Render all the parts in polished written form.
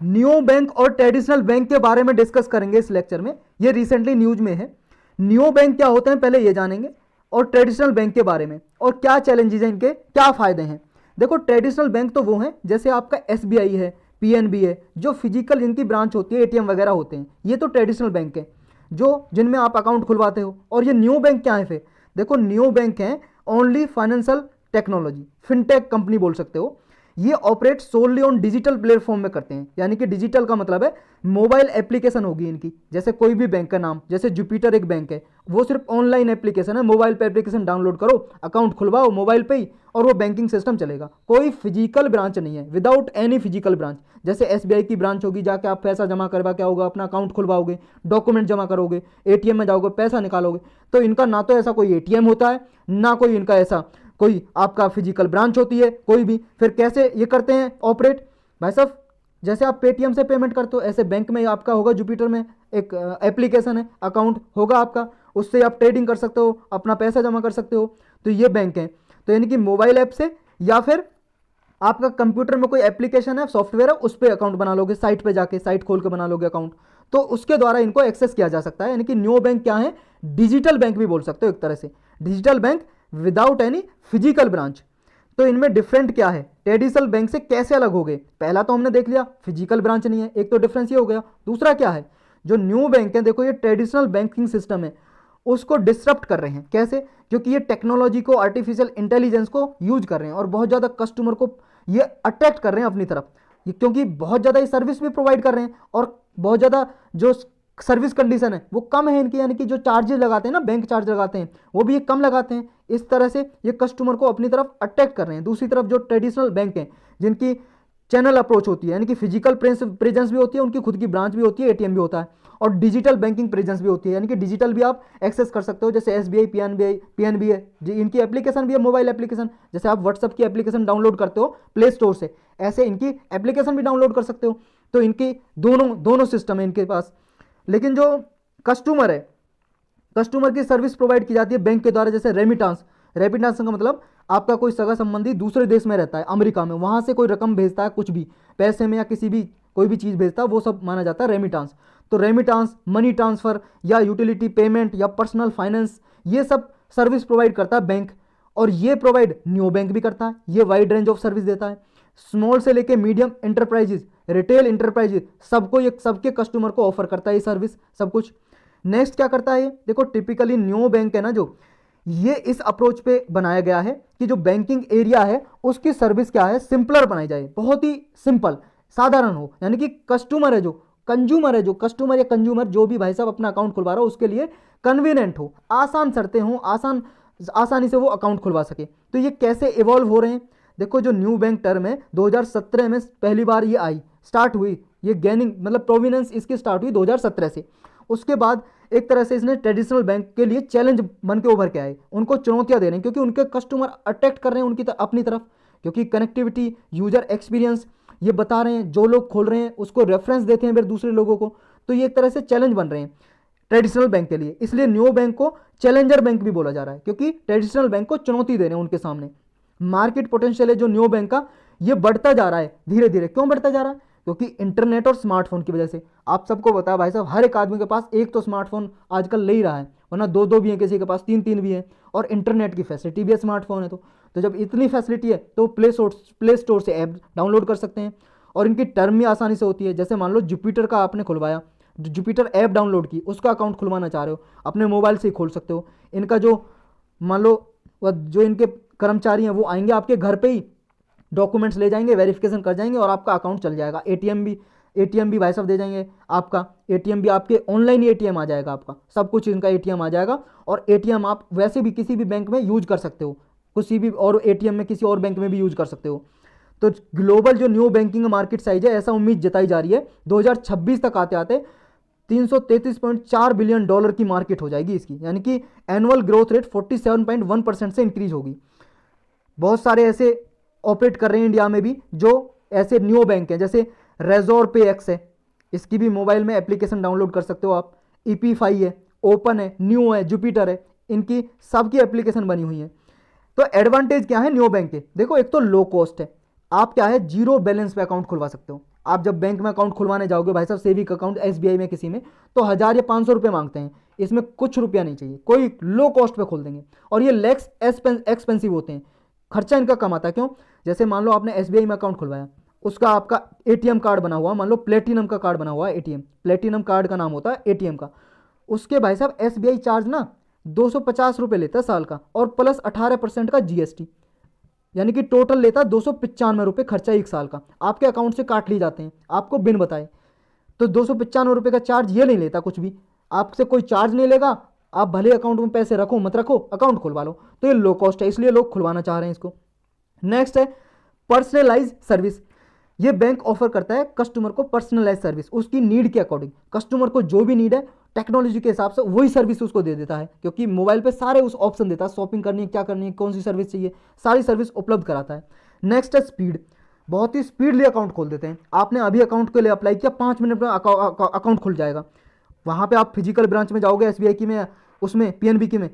Neo bank और traditional bank के बारे में डिस्कस करेंगे इस लेक्चर में। ये रिसेंटली न्यूज में है। नियो बैंक क्या होते हैं पहले ये जानेंगे, और ट्रेडिशनल बैंक के बारे में, और क्या चैलेंजेस हैं इनके, क्या फायदे हैं। देखो ट्रेडिशनल बैंक तो वो हैं जैसे आपका एसबीआई है, पीएनबी है, जो फिजिकल जिनकी ब्रांच होती है, एटीएम वगैरह होते हैं, ये तो ट्रेडिशनल बैंक है जो जिनमें आप अकाउंट खुलवाते हो। और ये न्यू बैंक क्या है फिर, देखो न्यू बैंक है only financial technology, fintech company बोल सकते हो। ये operate solely on digital platform में करते हैं, यानी कि डिजिटल का मतलब है मोबाइल एप्लीकेशन होगी इनकी। जैसे कोई भी बैंक का नाम, जैसे जुपिटर एक बैंक है, वो सिर्फ ऑनलाइन एप्लीकेशन है, मोबाइल पे एप्लीकेशन डाउनलोड करो, अकाउंट खुलवाओ मोबाइल पे ही, और वो बैंकिंग सिस्टम चलेगा। कोई फिजिकल ब्रांच नहीं है, विदाउट एनी फिजिकल ब्रांच। जैसे एसबीआई की ब्रांच होगी, जाके आप पैसा जमा करवा क्या होगा, अपना अकाउंट खुलवाओगे, डॉक्यूमेंट जमा करोगे, एटीएम में जाओगे, पैसा निकालोगे। तो इनका ना तो ऐसा कोई एटीएम होता है, ना कोई इनका ऐसा कोई आपका फिजिकल ब्रांच होती है कोई भी। फिर कैसे ये करते हैं ऑपरेट, भाई साहब जैसे आप पेटीएम से पेमेंट करते हो, ऐसे बैंक में आपका होगा, जुपिटर में एक एप्लीकेशन है, अकाउंट होगा आपका, उससे आप ट्रेडिंग कर सकते हो, अपना पैसा जमा कर सकते हो। तो ये बैंक है। तो यानी कि मोबाइल ऐप से, या फिर आपका कंप्यूटर में कोई एप्लीकेशन है, सॉफ्टवेयर है, उस पर अकाउंट बना लोगे, साइट पे जाके साइट खोल के बना लोगे अकाउंट, तो उसके द्वारा इनको एक्सेस किया जा सकता है। यानी कि न्यू बैंक क्या है, डिजिटल बैंक भी बोल सकते हो एक तरह से, digital bank without any physical branch. तो इनमें डिफरेंट क्या है, ट्रेडिशनल बैंक से कैसे अलग हो गए। पहला तो हमने देख लिया फिजिकल ब्रांच नहीं है, एक तो डिफरेंस ये हो गया। दूसरा क्या है, जो न्यू बैंक है, देखो ये ट्रेडिशनल बैंकिंग सिस्टम है, उसको डिसरप्ट कर रहे हैं। कैसे, क्योंकि ये टेक्नोलॉजी को, आर्टिफिशियल इंटेलिजेंस को यूज कर रहे हैं, और बहुत ज़्यादा कस्टमर को ये अट्रैक्ट कर रहे हैं अपनी तरफ, क्योंकि बहुत ज़्यादा ये सर्विस भी प्रोवाइड कर रहे हैं, और बहुत ज़्यादा जो सर्विस कंडीशन है वो कम है इनकी, यानी कि जो चार्जेस लगाते हैं ना, बैंक चार्ज लगाते हैं, वो भी ये कम लगाते हैं। इस तरह से ये कस्टमर को अपनी तरफ अट्रैक्ट कर रहे हैं। दूसरी तरफ जो ट्रेडिशनल बैंक हैं, जिनकी चैनल अप्रोच होती है, यानी कि फिजिकल प्रेजेंस भी होती है, उनकी खुद की ब्रांच भी होती है, एटीएम भी होता है, और डिजिटल बैंकिंग प्रेजेंस भी होती है, यानी कि डिजिटल भी आप एक्सेस कर सकते हो। जैसे एसबीआई, पीएनबी है, इनकी एप्लीकेशन भी है, मोबाइल एप्लीकेशन, जैसे आप व्हाट्सअप की एप्लीकेशन डाउनलोड करते हो प्ले स्टोर से, ऐसे इनकी एप्लीकेशन भी डाउनलोड कर सकते हो। तो इनकी दोनों दोनों सिस्टम है इनके पास। लेकिन जो कस्टमर है, कस्टमर की सर्विस प्रोवाइड की जाती है बैंक के द्वारा, जैसे रेमिटांस। रेमिटांस का मतलब आपका कोई सगा संबंधी दूसरे देश में रहता है, अमेरिका में, वहां से कोई रकम भेजता है, कुछ भी पैसे में या किसी भी कोई भी चीज़ भेजता है, वो सब माना जाता है रेमिटांस। तो रेमिटांस, मनी ट्रांसफ़र, या यूटिलिटी पेमेंट, या पर्सनल फाइनेंस, ये सब सर्विस प्रोवाइड करता है बैंक, और ये प्रोवाइड न्यू बैंक भी करता है। ये वाइड रेंज ऑफ सर्विस देता है, स्मॉल से लेके मीडियम इंटरप्राइजेज, रिटेल इंटरप्राइजेज, सबको ये, सबके कस्टमर को ऑफर करता है ये सर्विस सब कुछ। नेक्स्ट क्या करता है ये, देखो टिपिकली न्यू बैंक है ना, जो ये इस अप्रोच पे बनाया गया है कि जो बैंकिंग एरिया है उसकी सर्विस क्या है, सिंपलर बनाई जाए, बहुत ही सिंपल, साधारण हो। यानी कि कस्टमर है, जो कंज्यूमर है, जो कस्टमर या कंज्यूमर जो भी भाई साहब अपना अकाउंट खुलवा रहा हो, उसके लिए कन्वीनियंट हो, आसान शर्तें हो, आसानी से वो अकाउंट खुलवा सके। तो ये कैसे इवॉल्व हो रहे हैं, देखो जो न्यू बैंक टर्म है 2017 में पहली बार ये आई, स्टार्ट हुई, ये गेनिंग मतलब प्रोविनेंस इसकी स्टार्ट हुई 2017 से। उसके बाद एक तरह से इसने ट्रेडिशनल बैंक के लिए चैलेंज बन के उभर के आए, उनको चुनौतियां दे रहे हैं, क्योंकि उनके कस्टमर अट्रैक्ट कर रहे हैं उनकी अपनी तरफ, क्योंकि कनेक्टिविटी, यूजर एक्सपीरियंस ये बता रहे हैं, जो लोग खोल रहे हैं उसको रेफरेंस देते हैं फिर दूसरे लोगों को। तो ये एक तरह से चैलेंज बन रहे हैं ट्रेडिशनल बैंक के लिए, इसलिए न्यू बैंक को चैलेंजर बैंक भी बोला जा रहा है, क्योंकि ट्रेडिशनल बैंक को चुनौती दे रहे हैं उनके सामने। मार्केट पोटेंशियल है जो न्यू बैंक का, ये बढ़ता जा रहा है धीरे धीरे। क्यों बढ़ता जा रहा है, क्योंकि इंटरनेट और स्मार्टफोन की वजह से। आप सबको पता है भाई साहब, हर एक आदमी के पास एक तो स्मार्टफोन आजकल ले ही रहा है, वरना दो दो भी है, किसी के पास तीन तीन भी है, और इंटरनेट की फैसिलिटी भी है स्मार्टफोन है। तो जब इतनी फैसिलिटी है तो प्ले स्टोर से ऐप डाउनलोड कर सकते हैं, और इनकी टर्म भी आसानी से होती है। जैसे मान लो जुपिटर का आपने खुलवाया, जुपिटर ऐप डाउनलोड की, उसका अकाउंट खुलवाना चाह रहे हो, अपने मोबाइल से ही खोल सकते हो। इनका जो मान लो जो इनके कर्मचारी हैं वो आएंगे आपके घर पे ही, डॉक्यूमेंट्स ले जाएंगे, वेरिफिकेशन कर जाएंगे, और आपका अकाउंट चल जाएगा। एटीएम भी भाई साहब दे जाएंगे आपका, एटीएम भी आपके ऑनलाइन ही एटीएम आ जाएगा आपका, सब कुछ इनका एटीएम आ जाएगा। और एटीएम आप वैसे भी किसी भी बैंक में यूज कर सकते हो, किसी भी और एटीएम में किसी और बैंक में भी यूज कर सकते हो। तो ग्लोबल जो न्यू बैंकिंग मार्केट साइज है, ऐसा उम्मीद जताई जा रही है 2026 तक आते आते 333.4 बिलियन डॉलर की मार्केट हो जाएगी इसकी, यानी कि एनुअल ग्रोथ रेट 47.1% से इंक्रीज होगी। बहुत सारे ऐसे ऑपरेट कर रहे हैं इंडिया में भी जो ऐसे न्यू बैंक हैं, जैसे रेजोर पे एक्स है, इसकी भी मोबाइल में एप्लीकेशन डाउनलोड कर सकते हो आप। ईपीफाई है, ओपन है, न्यू है, जुपिटर है, इनकी सबकी एप्लीकेशन बनी हुई है। तो एडवांटेज क्या है न्यू बैंक के, देखो एक तो लो कॉस्ट है, आप क्या है जीरो बैलेंस पे अकाउंट खुलवा सकते हो। आप जब बैंक में अकाउंट खुलवाने जाओगे भाई साहब, सेविंग अकाउंट एसबीआई में किसी में, तो 1000 या 500 रुपये मांगते हैं। इसमें कुछ रुपया नहीं चाहिए, कोई लो कॉस्ट पे खोल देंगे। और ये लेक्स एक्सपेंसिव होते हैं, खर्चा इनका कम आता है। क्यों? जैसे मान लो आपने एसबीआई में अकाउंट खुलवाया, उसका आपका एटीएम कार्ड बना हुआ, मान लो प्लेटिनम का कार्ड बना हुआ है, एटीएम प्लेटिनम कार्ड का नाम होता है एटीएम का। उसके भाई साहब एसबीआई चार्ज ना 250 रुपये लेता है साल का, और प्लस 18% का जीएसटी, यानी कि टोटल लेता है 295 रुपये खर्चा एक साल का, आपके अकाउंट से काट लिए जाते हैं आपको बिन बताए। तो 295 रुपये का चार्ज ये नहीं लेता, कुछ भी आपसे कोई चार्ज नहीं लेगा। आप भले अकाउंट में पैसे रखो मत रखो, अकाउंट खुलवा लो। तो ये लो कॉस्ट है, इसलिए लोग खुलवाना चाह रहे हैं इसको। नेक्स्ट है पर्सनलाइज सर्विस। ये बैंक ऑफर करता है कस्टमर को पर्सनलाइज सर्विस, उसकी नीड के अकॉर्डिंग। कस्टमर को जो भी नीड है टेक्नोलॉजी के हिसाब से वही सर्विस उसको दे देता है, क्योंकि मोबाइल पे सारे उस ऑप्शन देता है, शॉपिंग करनी है, क्या करनी है, कौन सी सर्विस चाहिए, सारी सर्विस उपलब्ध कराता है। नेक्स्ट है स्पीड। बहुत ही स्पीडली अकाउंट खोल देते हैं। आपने अभी अकाउंट के लिए अप्लाई किया, 5 मिनट में अकाउंट खुल जाएगा। वहाँ पे आप फिजिकल ब्रांच में जाओगे एसबीआई की में, उसमें पीएनबी की में,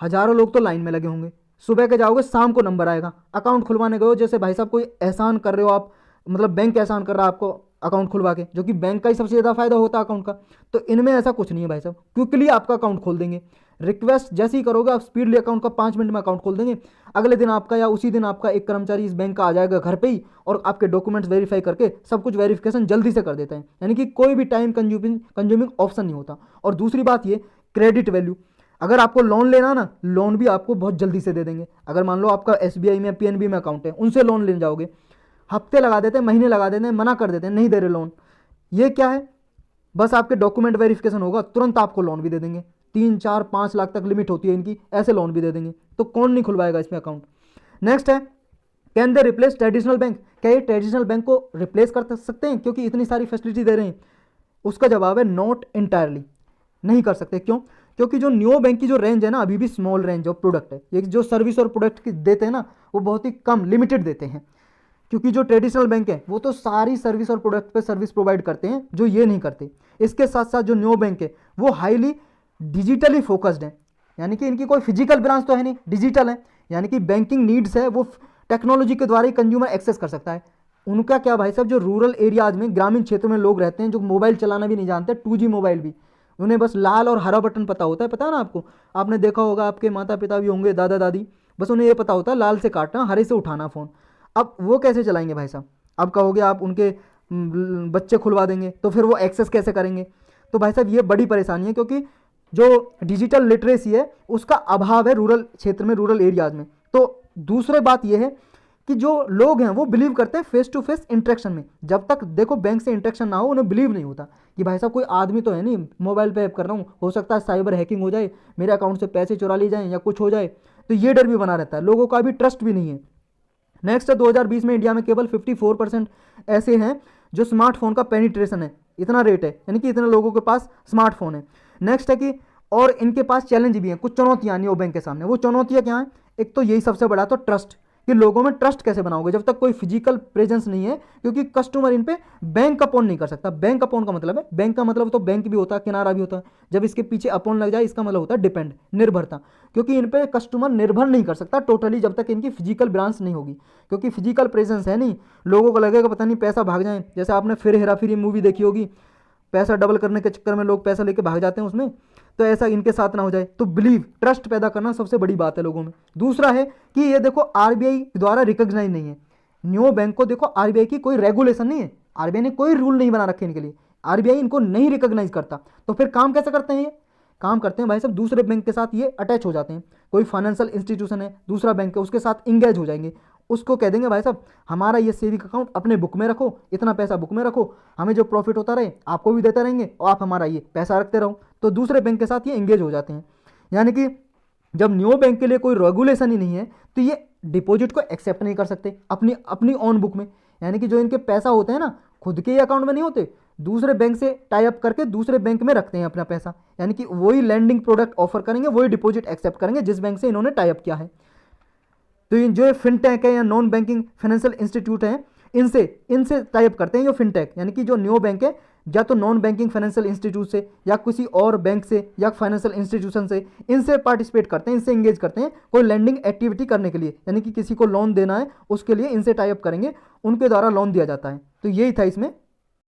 हजारों लोग तो लाइन में लगे होंगे। सुबह के जाओगे शाम को नंबर आएगा। अकाउंट खुलवाने गए हो, जैसे भाई साहब कोई एहसान कर रहे हो आप, मतलब बैंक एहसान कर रहा है आपको अकाउंट खुलवा के, जो कि बैंक का ही सबसे ज़्यादा फायदा होता है अकाउंट का। तो इनमें ऐसा कुछ नहीं है भाई साहब, क्विकली आपका अकाउंट खोल देंगे। रिक्वेस्ट जैसे ही करोगे आप स्पीडली अकाउंट का 5 मिनट में अकाउंट खोल देंगे। अगले दिन आपका या उसी दिन आपका एक कर्मचारी इस बैंक का आ जाएगा घर पे ही, और आपके डॉक्यूमेंट्स वेरीफाई करके सब कुछ वेरिफिकेशन जल्दी से कर देते हैं, यानी कि कोई भी टाइम कंज्यूमिंग ऑप्शन नहीं होता। और दूसरी बात ये क्रेडिट वैल्यू, अगर आपको लोन लेना ना, लोन भी आपको बहुत जल्दी से दे देंगे। अगर मान लो आपका एसबीआई में पीएनबी में अकाउंट है, उनसे लोन लेने जाओगे, हफ्ते लगा देते हैं, महीने लगा देते हैं, मना कर देते हैं, नहीं दे रहे लोन। ये क्या है, बस आपके डॉक्यूमेंट वेरिफिकेशन होगा, तुरंत आपको लोन भी दे देंगे। 3 4 5 लाख तक लिमिट होती है इनकी, ऐसे लोन भी दे देंगे। तो कौन नहीं खुलवाएगा इसमें अकाउंट। नेक्स्ट है can they replace traditional bank. क्या ये ट्रेडिशनल बैंक को रिप्लेस कर सकते हैं, क्योंकि इतनी सारी फैसिलिटी दे रहे हैं? उसका जवाब है नॉट इंटायरली, नहीं कर सकते। क्यों? क्योंकि जो न्यू बैंक की जो रेंज है ना, अभी भी स्मॉल रेंज ऑफ प्रोडक्ट है। ये जो सर्विस और प्रोडक्ट देते हैं ना, वो बहुत ही कम लिमिटेड देते हैं। क्योंकि जो ट्रेडिशनल बैंक है वो तो सारी सर्विस और प्रोडक्ट पे सर्विस प्रोवाइड करते हैं, जो ये नहीं करते। इसके साथ साथ जो न्यू बैंक है वो हाईली डिजिटली फोकस्ड है, यानी कि इनकी कोई फिजिकल ब्रांच तो है नहीं, डिजिटल है, यानी कि बैंकिंग नीड्स है वो टेक्नोलॉजी के द्वारा ही कंज्यूमर एक्सेस कर सकता है। उनका क्या भाई साहब, जो रूरल एरियाज में, ग्रामीण क्षेत्र में लोग रहते हैं जो मोबाइल चलाना भी नहीं जानते, 2G मोबाइल भी, उन्हें बस लाल और हरा बटन पता होता है। पता है ना आपको, आपने देखा होगा, आपके माता पिता भी होंगे, दादा दादी, बस उन्हें ये पता होता है लाल से काटना, हरे से उठाना फ़ोन। अब वो कैसे चलाएंगे भाई साहब? अब कहोगे आप उनके बच्चे खुलवा देंगे, तो फिर वो एक्सेस कैसे करेंगे? तो भाई साहब ये बड़ी परेशानी है, क्योंकि जो डिजिटल लिटरेसी है उसका अभाव है रूरल क्षेत्र में, रूरल एरियाज में। तो दूसरी बात ये है कि जो लोग हैं वो बिलीव करते हैं फेस टू फेस इंटरेक्शन में। जब तक देखो बैंक से इंटरेक्शन ना हो, उन्हें बिलीव नहीं होता कि भाई साहब कोई आदमी तो है नहीं, मोबाइल पे ऐप कर रहा हूँ, हो सकता है साइबर हैकिंग हो जाए, मेरे अकाउंट से पैसे चुरा लिए जाएं या कुछ हो जाए। तो ये डर भी बना रहता है, लोगों का अभी ट्रस्ट भी नहीं है। नेक्स्ट है 2020 में इंडिया में केवल 54% ऐसे हैं जो स्मार्टफोन का पेनिट्रेशन है, इतना रेट है, यानी कि इतने लोगों के पास स्मार्टफोन है। नेक्स्ट है कि और इनके पास चैलेंज भी हैं, कुछ चुनौतियाँ नहीं वो बैंक के सामने। वो चुनौतियाँ क्या हैं? एक तो यही सबसे बड़ा, तो ट्रस्ट, कि लोगों में ट्रस्ट कैसे बनाओगे जब तक कोई फिजिकल प्रेजेंस नहीं है, क्योंकि कस्टमर इन पे बैंक अपॉन नहीं कर सकता। बैंक अपॉन का मतलब है, बैंक का मतलब तो बैंक भी होता है, किनारा भी होता है, जब इसके पीछे अपॉन लग जाए इसका मतलब होता है डिपेंड, निर्भरता। क्योंकि इन पे कस्टमर निर्भर नहीं कर सकता टोटली जब तक इनकी फिजिकल ब्रांच नहीं होगी, क्योंकि फिजिकल प्रेजेंस है नहीं, लोगों को लगेगा पता नहीं पैसा भाग जाए। जैसे आपने फिर हेरा फेरी मूवी देखी होगी, पैसा डबल करने के चक्कर में लोग पैसा लेके भाग जाते हैं उसमें, तो ऐसा इनके साथ ना हो जाए। तो बिलीव, ट्रस्ट पैदा करना सबसे बड़ी बात है लोगों में। दूसरा है कि ये देखो आरबीआई द्वारा रिकॉग्नाइज नहीं है, न्यू बैंक को देखो आरबीआई की कोई रेगुलेशन नहीं है, आरबीआई ने कोई रूल नहीं बना रखे इनके लिए, आरबीआई इनको नहीं रिकॉग्नाइज करता। तो फिर काम कैसे करते हैं? ये काम करते हैं भाई साहब दूसरे बैंक के साथ ये अटैच हो जाते हैं। कोई फाइनेंशियल इंस्टीट्यूशन है, दूसरा बैंक है, उसके साथ इंगेज हो जाएंगे, उसको कह देंगे भाई साहब हमारा ये सेविंग अकाउंट अपने बुक में रखो, इतना पैसा बुक में रखो, हमें जो प्रॉफिट होता रहे आपको भी देते रहेंगे और आप हमारा ये पैसा रखते रहो। तो दूसरे बैंक के साथ ये इंगेज हो जाते हैं। यानी कि जब न्यू बैंक के लिए कोई रेगुलेशन ही नहीं है तो ये डिपॉजिट को एक्सेप्ट नहीं कर सकते अपनी अपनी ऑन बुक में। यानी कि जो इनके पैसा होते हैं ना, खुद के ही अकाउंट में नहीं होते, दूसरे बैंक से टाई अप करके दूसरे बैंक में रखते हैं अपना पैसा। यानी कि वही लैंडिंग प्रोडक्ट ऑफर करेंगे, वही डिपॉजिट एक्सेप्ट करेंगे जिस बैंक से इन्होंने टाई अप किया है। तो ये जो फिनटेक है या नॉन बैंकिंग फाइनेंशियल इंस्टीट्यूट है, इनसे इनसे टाइप करते हैं ये फिनटेक, यानी कि जो न्यू बैंक है या तो नॉन बैंकिंग फाइनेंशियल इंस्टीट्यूट से या किसी और बैंक से या फाइनेंशियल इंस्टीट्यूशन से, इनसे पार्टिसिपेट करते हैं, इनसे इंगेज करते हैं कोई लैंडिंग एक्टिविटी करने के लिए, यानी कि किसी को लोन देना है उसके लिए इनसे टाइप करेंगे, उनके द्वारा लोन दिया जाता है। तो यही था इसमें